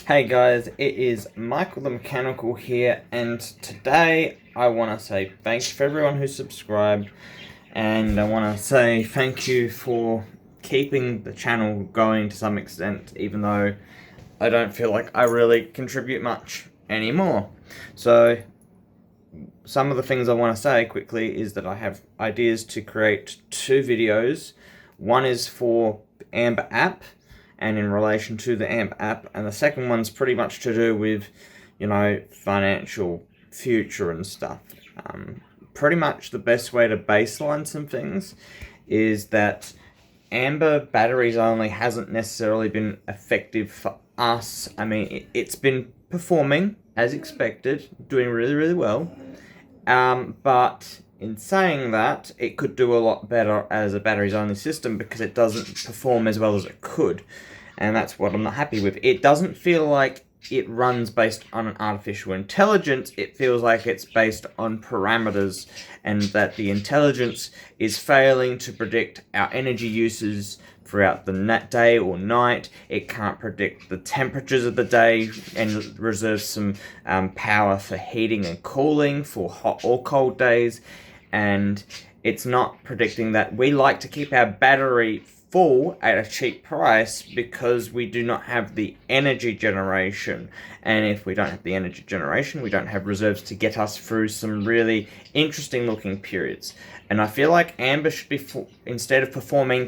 Hey guys, it is Michael the Mechanical here, and today I want to say thanks for everyone who subscribed, and I want to say thank you for keeping the channel going to some extent, even though I don't feel like I really contribute much anymore. So, some of the things I want to say quickly is that I have ideas to create 2 videos. One is for Amber app, and in relation to the AMP app, and the second one's pretty much to do with, financial future and stuff. Pretty much the best way to baseline some things is that Amber batteries only hasn't necessarily been effective for us. I mean, it's been performing as expected, doing really, really well. But in saying that, it could do a lot better as a batteries-only system because it doesn't perform as well as it could. And that's what I'm not happy with. It doesn't feel like it runs based on an artificial intelligence. It feels like it's based on parameters, and that the intelligence is failing to predict our energy uses throughout the day or night. It can't predict the temperatures of the day and reserve some power for heating and cooling for hot or cold days. And it's not predicting that. We like to keep our battery full at a cheap price because we do not have the energy generation. And if we don't have the energy generation, we don't have reserves to get us through some really interesting looking periods. And I feel like Amber should be, instead of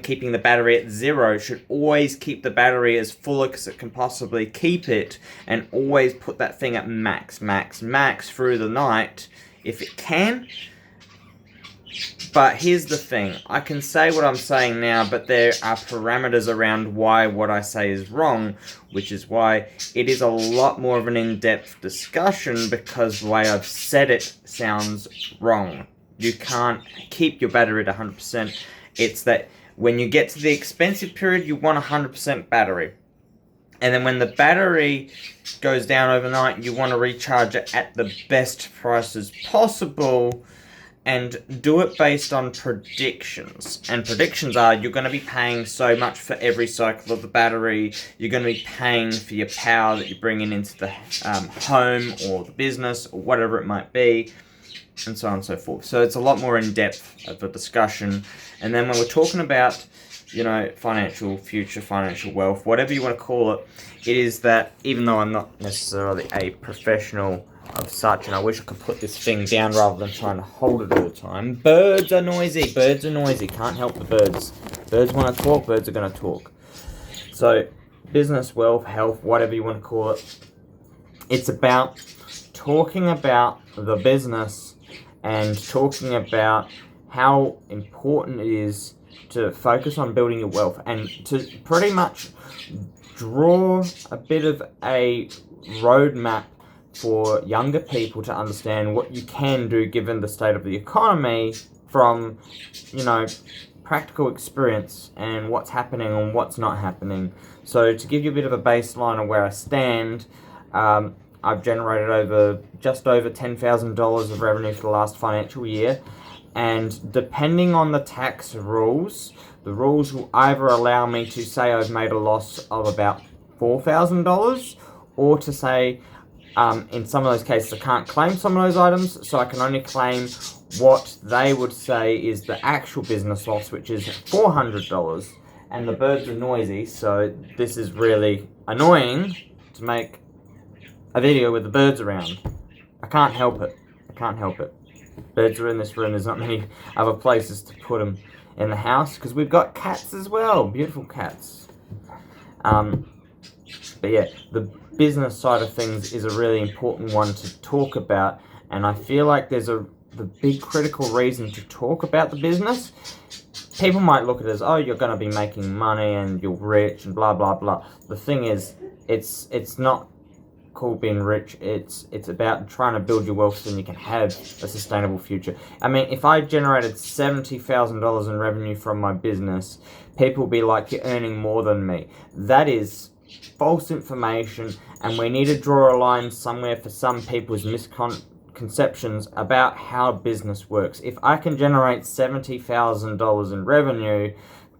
keeping the battery at 0, should always keep the battery as full as it can possibly keep it, and always put that thing at max through the night if it can. But here's the thing, I can say what I'm saying now, but there are parameters around why what I say is wrong, which is why it is a lot more of an in-depth discussion, because the way I've said it sounds wrong. You can't keep your battery at 100%. It's that when you get to the expensive period, you want 100% battery. And then when the battery goes down overnight, you want to recharge it at the best prices possible, and do it based on predictions. And predictions are, you're going to be paying so much for every cycle of the battery, you're going to be paying for your power that you're bringing into the home or the business or whatever it might be, and so on and so forth. So it's a lot more in-depth of a discussion. And then when we're talking about, financial future, financial wealth, whatever you want to call it, it is that even though I'm not necessarily a professional of such, and I wish I could put this thing down rather than trying to hold it all the time. Birds are noisy, can't help the birds. Birds want to talk, birds are going to talk. So, business, wealth, health, whatever you want to call it, it's about talking about the business and talking about how important it is to focus on building your wealth, and to pretty much draw a bit of a roadmap for younger people to understand what you can do given the state of the economy from, practical experience and what's happening and what's not happening. So to give you a bit of a baseline of where I stand, I've generated just over $10,000 of revenue for the last financial year, and depending on the tax rules, the rules will either allow me to say I've made a loss of about $4,000, or to say, in some of those cases, I can't claim some of those items, so I can only claim what they would say is the actual business loss, which is $400. And the birds are noisy, so this is really annoying to make a video with the birds around. I can't help it. Birds are in this room. There's not many other places to put them in the house, because we've got cats as well. Beautiful cats. But yeah, the business side of things is a really important one to talk about, and I feel like there's the big critical reason to talk about the business. People might look at it as, oh, you're going to be making money and you're rich and blah blah blah. The thing is, it's not called being rich. It's about trying to build your wealth so you can have a sustainable future. I mean, if I generated $70,000 in revenue from my business, people would be like, you're earning more than me. That is false information, and we need to draw a line somewhere for some people's misconceptions about how business works. If I can generate $70,000 in revenue,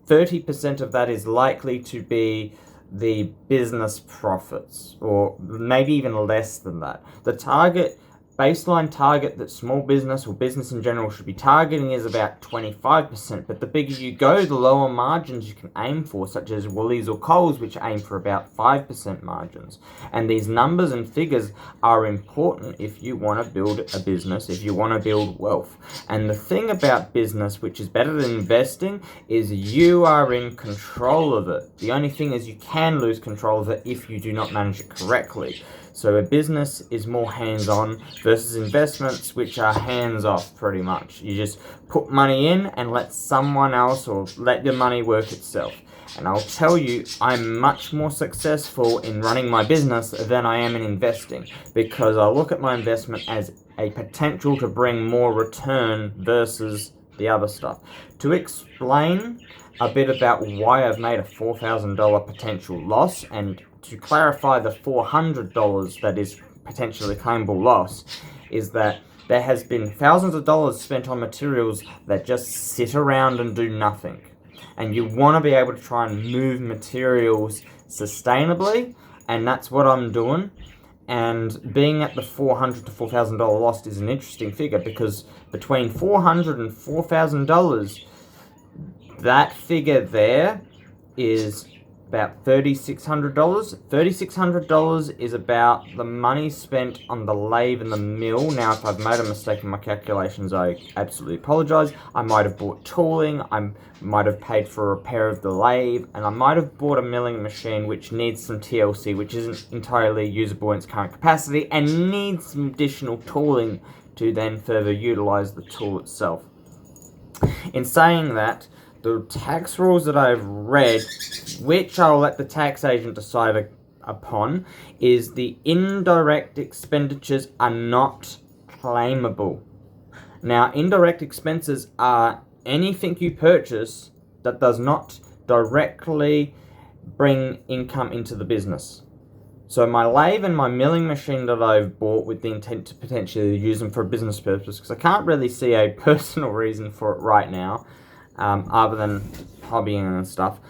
30% of that is likely to be the business profits, or maybe even less than that. The baseline target that small business or business in general should be targeting is about 25%, but the bigger you go, the lower margins you can aim for, such as Woolies or Coles, which aim for about 5% margins. And these numbers and figures are important if you want to build a business, if you want to build wealth. And the thing about business, which is better than investing, is you are in control of it. The only thing is you can lose control of it if you do not manage it correctly. So a business is more hands-on versus investments, which are hands-off pretty much. You just put money in and let someone else, or let the money work itself. And I'll tell you, I'm much more successful in running my business than I am in investing, because I look at my investment as a potential to bring more return versus the other stuff. To explain a bit about why I've made a $4,000 potential loss, and to clarify the $400 that is potentially claimable loss, is that there has been thousands of dollars spent on materials that just sit around and do nothing. And you want to be able to try and move materials sustainably, and that's what I'm doing. And being at the $400 to $4,000 loss is an interesting figure, because between $400 and $4,000, that figure there is about $3,600. $3,600 is about the money spent on the lathe and the mill. Now, if I've made a mistake in my calculations, I absolutely apologize. I might have bought tooling, I might have paid for a repair of the lathe, and I might have bought a milling machine which needs some TLC, which isn't entirely usable in its current capacity, and needs some additional tooling to then further utilize the tool itself. In saying that, the tax rules that I've read, which I'll let the tax agent decide upon, is the indirect expenditures are not claimable. Now, indirect expenses are anything you purchase that does not directly bring income into the business. So my lathe and my milling machine that I've bought with the intent to potentially use them for a business purpose, because I can't really see a personal reason for it right now, other than hobbying and stuff.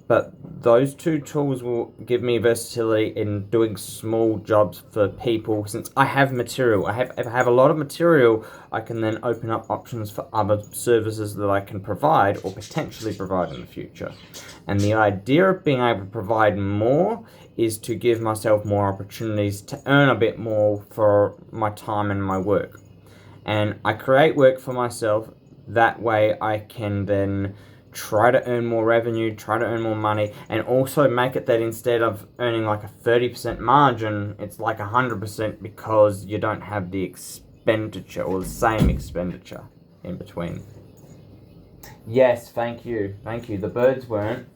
But those two tools will give me versatility in doing small jobs for people. Since I have material, if I have a lot of material, I can then open up options for other services that I can provide or potentially provide in the future. And the idea of being able to provide more is to give myself more opportunities to earn a bit more for my time and my work. And I create work for myself. That way I can then try to earn more revenue, try to earn more money, and also make it that instead of earning like a 30% margin, it's like 100%, because you don't have the expenditure, or the same expenditure in between. Yes, thank you. The birds weren't.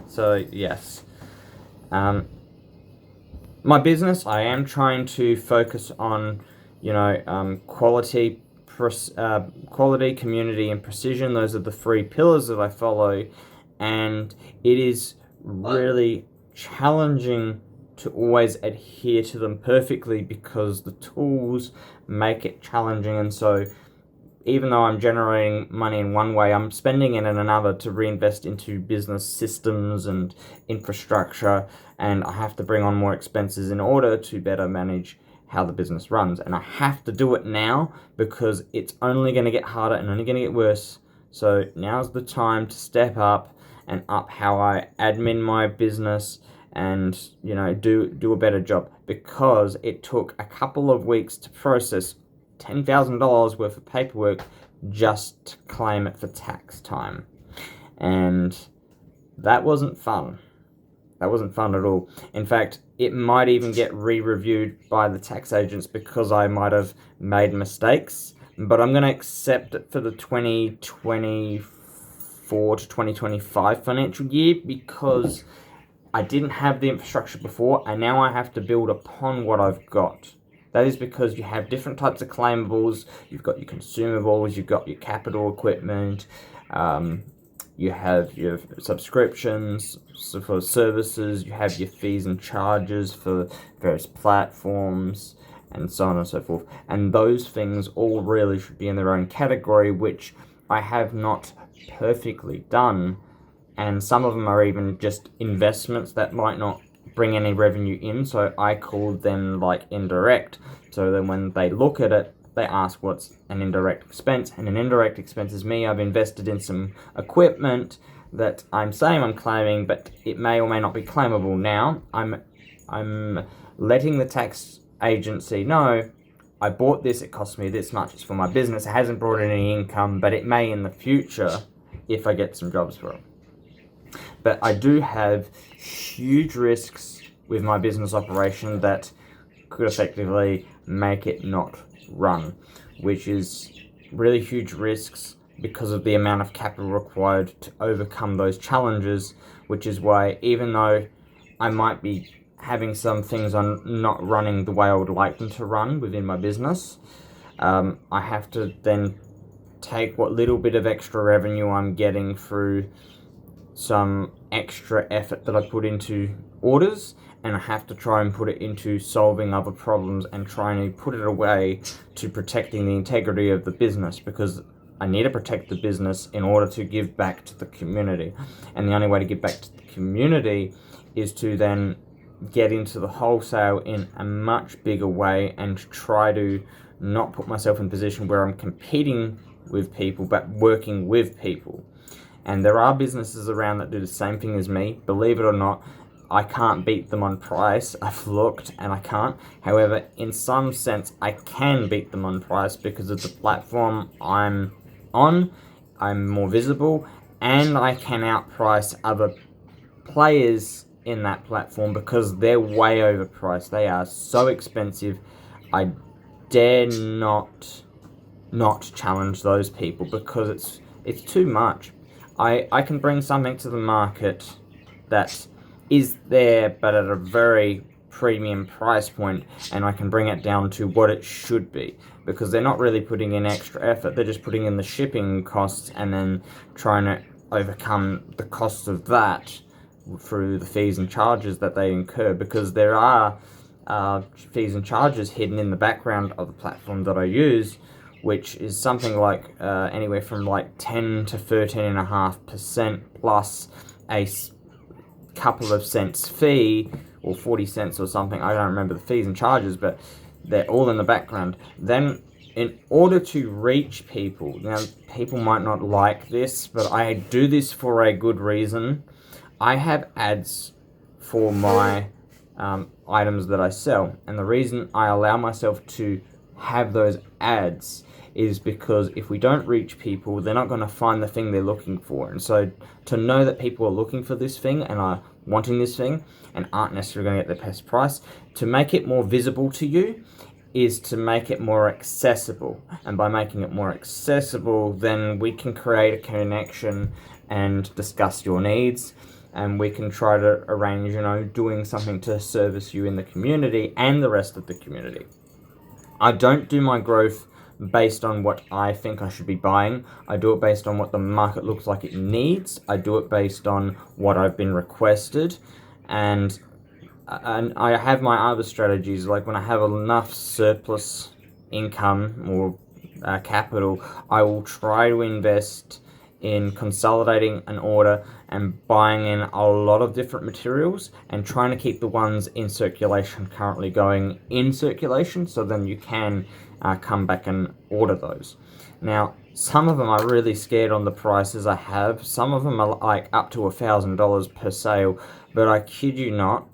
So, yes. My business, I am trying to focus on, quality, community, and precision. Those are the three pillars that I follow, and it is really challenging to always adhere to them perfectly, because the tools make it challenging. And so even though I'm generating money in one way, I'm spending it in another to reinvest into business systems and infrastructure, and I have to bring on more expenses in order to better manage how the business runs. And I have to do it now, because it's only going to get harder and only going to get worse. So now's the time to step up and up how I admin my business and, do a better job, because it took a couple of weeks to process $10,000 worth of paperwork just to claim it for tax time. And that wasn't fun. That wasn't fun at all. In fact, it might even get re-reviewed by the tax agents, because I might have made mistakes. But I'm going to accept it for the 2024 to 2025 financial year, because I didn't have the infrastructure before, and now I have to build upon what I've got. That is because you have different types of claimables. You've got your consumables, you've got your capital equipment, you have your subscriptions for services, you have your fees and charges for various platforms, and so on and so forth. And those things all really should be in their own category, which I have not perfectly done. and some of them are even just investments that might not bring any revenue in, so I call them like indirect. So then when they look at it, they ask what's an indirect expense, and an indirect expense is me. I've invested in some equipment that I'm saying I'm claiming, but it may or may not be claimable. Now I'm letting the tax agency know I bought this, it cost me this much, it's for my business, it hasn't brought in any income, but it may in the future if I get some jobs for it. But I do have huge risks with my business operation that could effectively make it not run, which is really huge risks because of the amount of capital required to overcome those challenges, which is why even though I might be having some things on not running the way I would like them to run within my business, I have to then take what little bit of extra revenue I'm getting through some extra effort that I put into orders, and I have to try and put it into solving other problems and trying to put it away to protecting the integrity of the business, because I need to protect the business in order to give back to the community. And the only way to give back to the community is to then get into the wholesale in a much bigger way and try to not put myself in a position where I'm competing with people, but working with people. And there are businesses around that do the same thing as me. Believe it or not, I can't beat them on price. I've looked and I can't. However, in some sense, I can beat them on price because of the platform I'm on. I'm more visible, and I can outprice other players in that platform because they're way overpriced. They are so expensive. I dare not challenge those people because it's too much. I can bring something to the market that is there but at a very premium price point, and I can bring it down to what it should be, because they're not really putting in extra effort. They're just putting in the shipping costs and then trying to overcome the cost of that through the fees and charges that they incur, because there are fees and charges hidden in the background of the platform that I use, which is something like anywhere from like 10 to 13.5% plus a couple of cents fee, or 40 cents or something. I don't remember the fees and charges, but they're all in the background. Then in order to reach people, now people might not like this, but I do this for a good reason. I have ads for my items that I sell, and the reason I allow myself to have those ads is because if we don't reach people, they're not going to find the thing they're looking for. And so to know that people are looking for this thing and are wanting this thing and aren't necessarily going to get the best price, to make it more visible to you is to make it more accessible. And by making it more accessible, then we can create a connection and discuss your needs, and we can try to arrange, doing something to service you in the community and the rest of the community. I don't do my growth based on what I think I should be buying. I do it based on what the market looks like it needs. I do it based on what I've been requested, and I have my other strategies, like when I have enough surplus income or capital, I will try to invest in consolidating an order and buying in a lot of different materials and trying to keep the ones in circulation currently going in circulation, so then you can come back and order those. Now, some of them are really scared on the prices I have. Some of them are like up to $1,000 per sale, but I kid you not,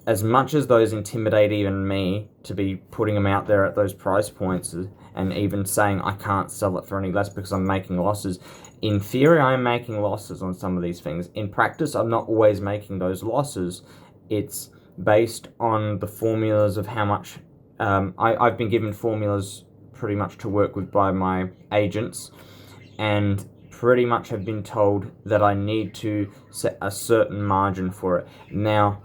as much as those intimidate even me to be putting them out there at those price points and even saying I can't sell it for any less because I'm making losses, in theory I'm making losses on some of these things. In practice, I'm not always making those losses. It's based on the formulas of how much I've been given formulas pretty much to work with by my agents, and pretty much have been told that I need to set a certain margin for it. Now,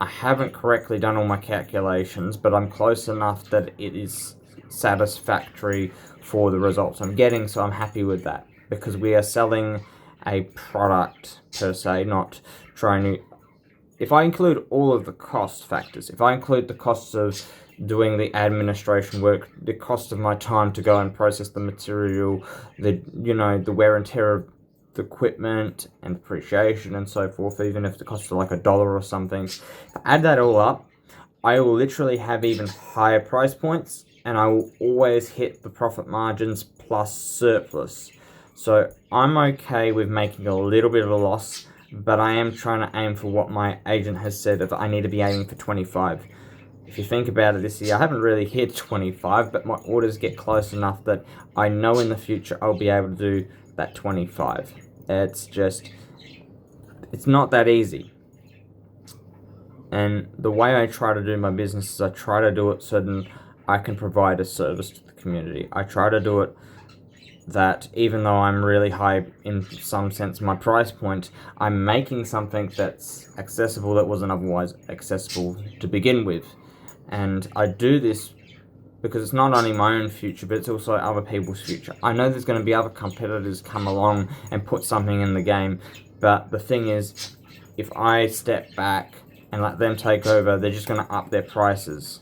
I haven't correctly done all my calculations, but I'm close enough that it is satisfactory for the results I'm getting, so I'm happy with that, because we are selling a product per se, not trying to... If I include all of the cost factors, if I include the costs of doing the administration work, the cost of my time to go and process the material, the wear and tear of equipment and depreciation and so forth, even if it costs like $1 or something, if I add that all up, I will literally have even higher price points, and I will always hit the profit margins plus surplus. So I'm okay with making a little bit of a loss, but I am trying to aim for what my agent has said that I need to be aiming for 25. If you think about it this year, I haven't really hit 25, but my orders get close enough that I know in the future I'll be able to do that 25. It's not that easy. And the way I try to do my business is I try to do it so that I can provide a service to the community. I try to do it that even though I'm really high in some sense my price point, I'm making something that's accessible that wasn't otherwise accessible to begin with. And I do this because it's not only my own future, but it's also other people's future. I know there's going to be other competitors come along and put something in the game, but the thing is, if I step back and let them take over, they're just going to up their prices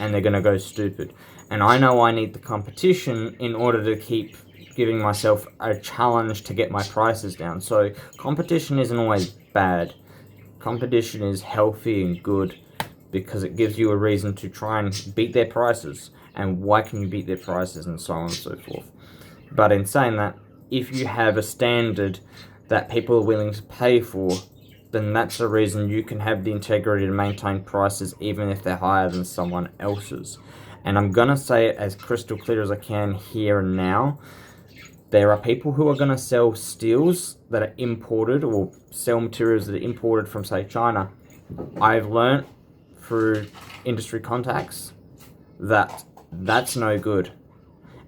and they're going to go stupid. And I know I need the competition in order to keep giving myself a challenge to get my prices down. So competition isn't always bad. Competition is healthy and good because it gives you a reason to try and beat their prices. And why can you beat their prices, and so on and so forth. But in saying that, if you have a standard that people are willing to pay for, then that's the reason you can have the integrity to maintain prices even if they're higher than someone else's. And I'm going to say it as crystal clear as I can here and now. There are people who are going to sell steels that are imported, or sell materials that are imported from, say, China. I've learnt through industry contacts that that's no good.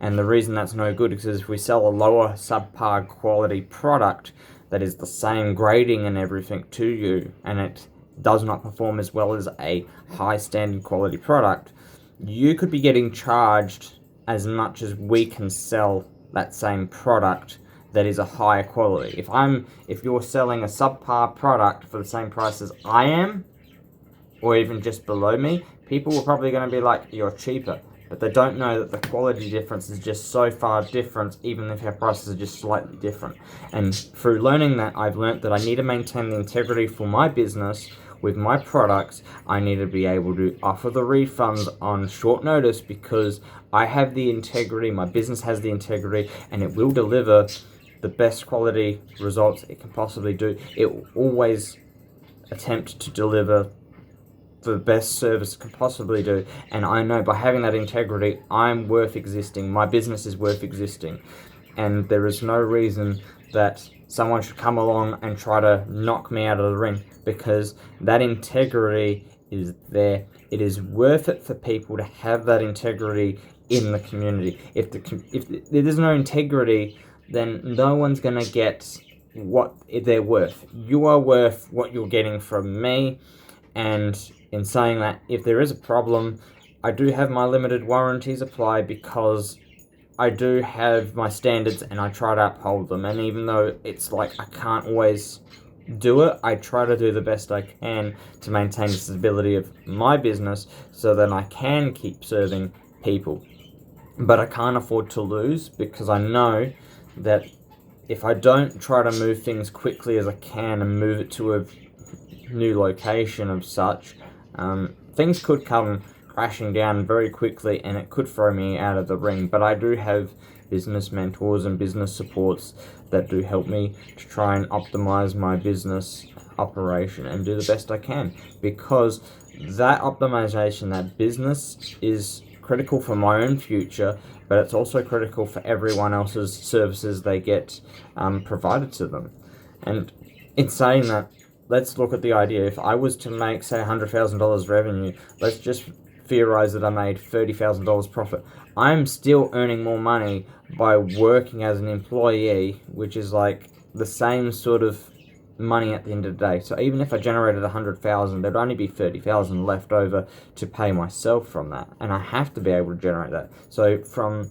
And the reason that's no good is because if we sell a lower subpar quality product that is the same grading and everything to you, and it does not perform as well as a high standard quality product, you could be getting charged as much as we can sell that same product that is a higher quality. If you're selling a subpar product for the same price as I am, or even just below me, people are probably going to be like, you're cheaper. But they don't know that the quality difference is just so far different, even if our prices are just slightly different. And through learning that, I've learned that I need to maintain the integrity for my business with my products. I need to be able to offer the refunds on short notice because I have the integrity, my business has the integrity, and it will deliver the best quality results it can possibly do. It will always attempt to deliver the best service it can possibly do, and I know by having that integrity, I'm worth existing, my business is worth existing, and there is no reason that someone should come along and try to knock me out of the ring, because that integrity is there. It is worth it for people to have that integrity in the community. If there's no integrity, then no one's going to get what they're worth. You are worth what you're getting from me, and in saying that, if there is a problem, I do have my limited warranties apply because I do have my standards and I try to uphold them. And even though it's like I can't always do it, I try to do the best I can to maintain the stability of my business so that I can keep serving people. But I can't afford to lose, because I know that if I don't try to move things quickly as I can and move it to a new location of such, things could come crashing down very quickly and it could throw me out of the ring. But I do have business mentors and business supports that do help me to try and optimize my business operation and do the best I can, because that optimization, that business, is critical for my own future, but it's also critical for everyone else's services they get provided to them. And in saying that, let's look at the idea. If I was to make, say, $100,000 revenue, let's just theorize that I made $30,000 profit. I'm still earning more money by working as an employee, which is like the same sort of money at the end of the day. So even if I generated 100,000, there'd only be 30,000 left over to pay myself from that, and I have to be able to generate that. So from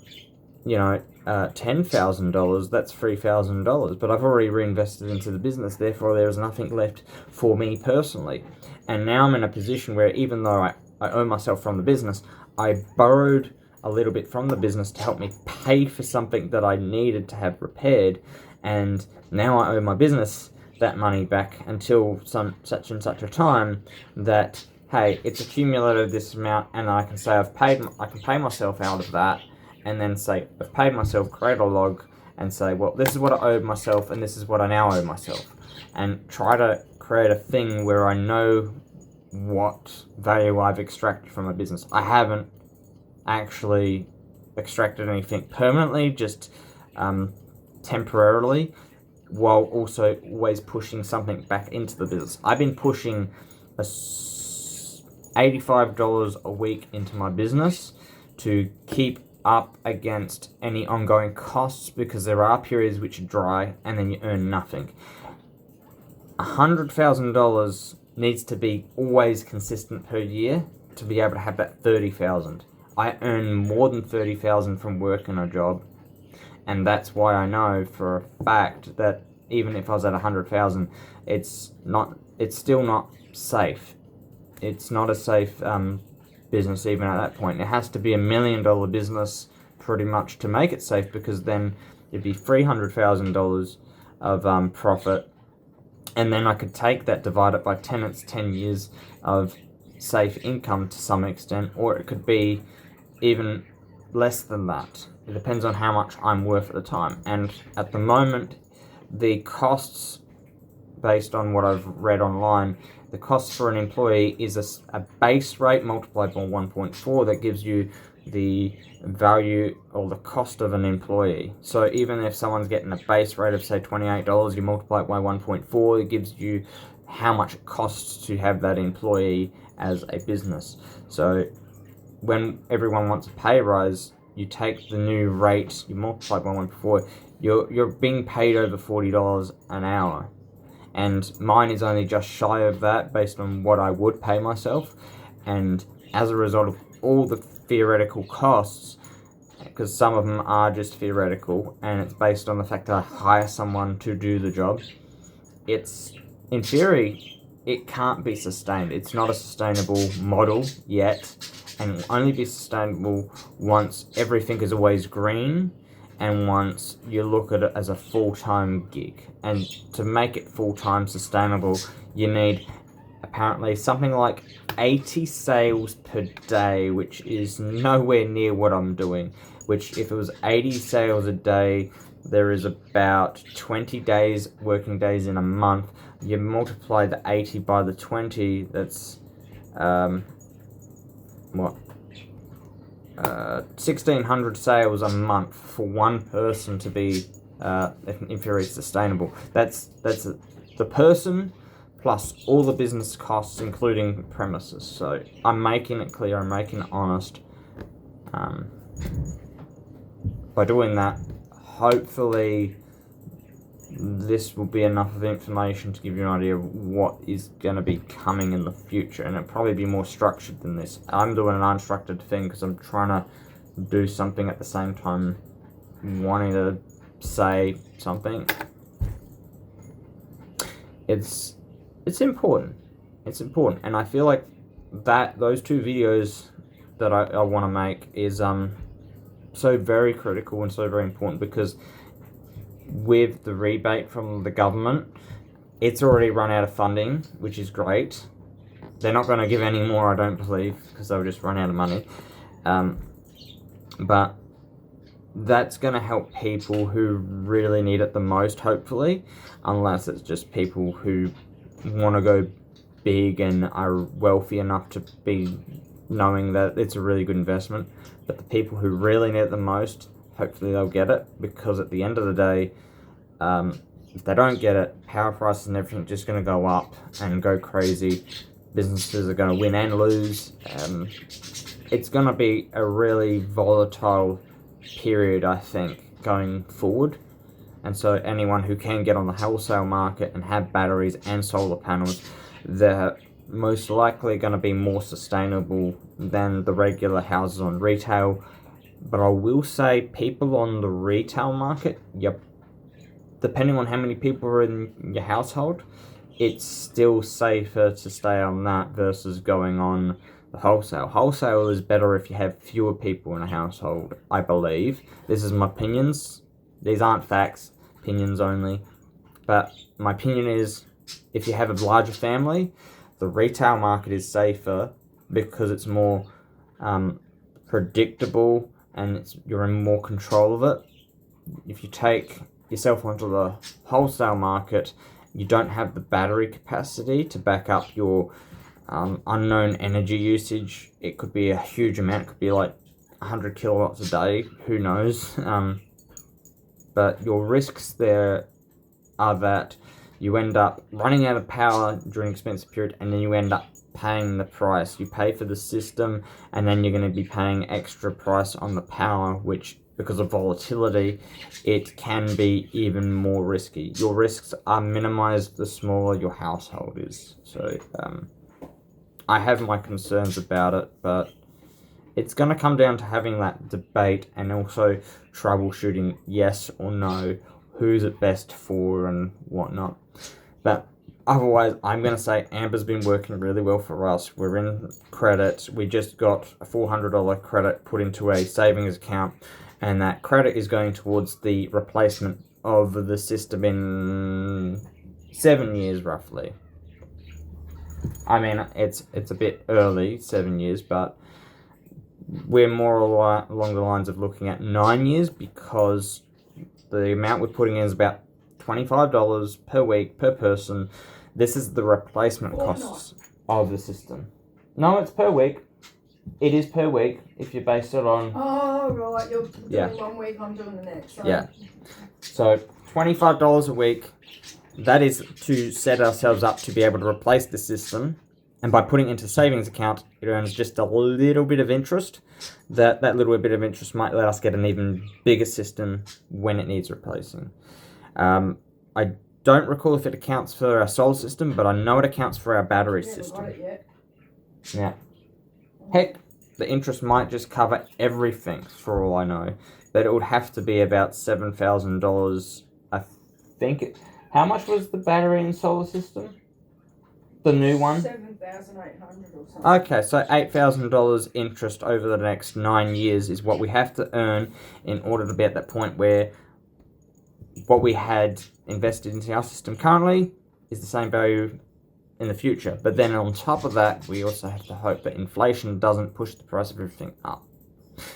$10,000, that's $3,000, but I've already reinvested into the business, therefore there is nothing left for me personally. And now I'm in a position where, even though I owe myself from the business, I borrowed a little bit from the business to help me pay for something that I needed to have repaired, and now I owe my business that money back until such and such a time that, hey, it's accumulated this amount, and I can say I can pay myself out of that, and then say I've paid myself, create a log, and say, well, this is what I owed myself, and this is what I now owe myself, and try to create a thing where I know what value I've extracted from a business. I haven't actually extracted anything permanently, just temporarily, while also always pushing something back into the business. I've been pushing $85 a week into my business to keep up against any ongoing costs, because there are periods which are dry and then you earn nothing. $100,000 needs to be always consistent per year to be able to have that $30,000. I earn more than $30,000 from working a job, and that's why I know for a fact that even if I was at $100,000, it's still not safe. It's not a safe business even at that point. It has to be $1 million business pretty much to make it safe, because then it'd be $300,000 of profit, and then I could take that, divide it by 10, it's 10 years of safe income to some extent, or it could be even less than that. It depends on how much I'm worth at the time. And at the moment, the costs, based on what I've read online, the cost for an employee is a base rate multiplied by 1.4 that gives you the value or the cost of an employee. So even if someone's getting a base rate of say $28, you multiply it by 1.4, it gives you how much it costs to have that employee as a business. So when everyone wants a pay rise, you take the new rate, you multiply by 1.4, you're being paid over $40 an hour. And mine is only just shy of that based on what I would pay myself. And as a result of all the theoretical costs, because some of them are just theoretical and it's based on the fact that I hire someone to do the job, it's, in theory, it can't be sustained. It's not a sustainable model yet, and it will only be sustainable once everything is always green and once you look at it as a full-time gig. And to make it full-time sustainable, you need apparently something like 80 sales per day, which is nowhere near what I'm doing. Which, if it was 80 sales a day, there is about 20 days, working days in a month. You multiply the 80 by the 20, that's 1,600 sales a month for one person to be, in theory, sustainable. That's the person plus all the business costs, including premises. So I'm making it clear, I'm making it honest. By doing that, hopefully this will be enough of information to give you an idea of what is going to be coming in the future, and it'll probably be more structured than this. I'm doing an unstructured thing because I'm trying to do something at the same time wanting to say something. It's important. It's important, and I feel like that those two videos that I want to make is so very critical and so very important, because with the rebate from the government, it's already run out of funding, which is great. They're not going to give any more, I don't believe, because they'll just run out of money. But that's going to help people who really need it the most, hopefully, unless it's just people who want to go big and are wealthy enough to be knowing that it's a really good investment. But the people who really need it the most, hopefully they'll get it, because at the end of the day, if they don't get it, power prices and everything are just going to go up and go crazy. Businesses are going to win and lose. It's going to be a really volatile period, I think, going forward. And so anyone who can get on the wholesale market and have batteries and solar panels, they're most likely going to be more sustainable than the regular houses on retail. But I will say, people on the retail market, depending on how many people are in your household, it's still safer to stay on that versus going on the wholesale. Wholesale is better if you have fewer people in a household, I believe. This is my opinions. These aren't facts. opinions only. But my opinion is, if you have a larger family, the retail market is safer because it's more predictable and you're in more control of it. If you take yourself onto the wholesale market, you don't have the battery capacity to back up your unknown energy usage. It could be a huge amount. It could be like 100 kilowatts a day. Who knows? But your risks there are that you end up running out of power during an expensive period, and then you end up paying the price. You pay for the system, and then you're going to be paying extra price on the power, which, because of volatility, it can be even more risky. Your risks are minimized the smaller your household is. So I have my concerns about it, but it's going to come down to having that debate and also troubleshooting yes or no, who's it best for and whatnot. But otherwise, I'm going to say Amber's been working really well for us. We're in credit. We just got a $400 credit put into a savings account, and that credit is going towards the replacement of the system in 7 years, roughly. I mean, it's a bit early, 7 years, but we're more along the lines of looking at 9 years, because the amount we're putting in is about $25 per week per person. This is the replacement costs of the system. No, it's per week. It is per week if you base it on... Oh, right. You're doing 1 week, I'm doing the next. Right? Yeah. So $25 a week. That is to set ourselves up to be able to replace the system. And by putting it into a savings account, it earns just a little bit of interest. That little bit of interest might let us get an even bigger system when it needs replacing. I don't recall if it accounts for our solar system, but I know it accounts for our battery system. Got it yet. Yeah. Heck, the interest might just cover everything, for all I know. But it would have to be about $7,000, I think. How much was the battery and solar system? The new one? 7,800 or something. Okay, so $8,000 interest over the next 9 years is what we have to earn in order to be at that point where what we had invested into our system currently is the same value in the future. But then on top of that, we also have to hope that inflation doesn't push the price of everything up.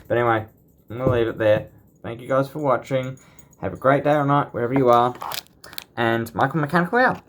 But anyway, I'm going to leave it there. Thank you guys for watching. Have a great day or night, wherever you are. And Michael Mechanical out.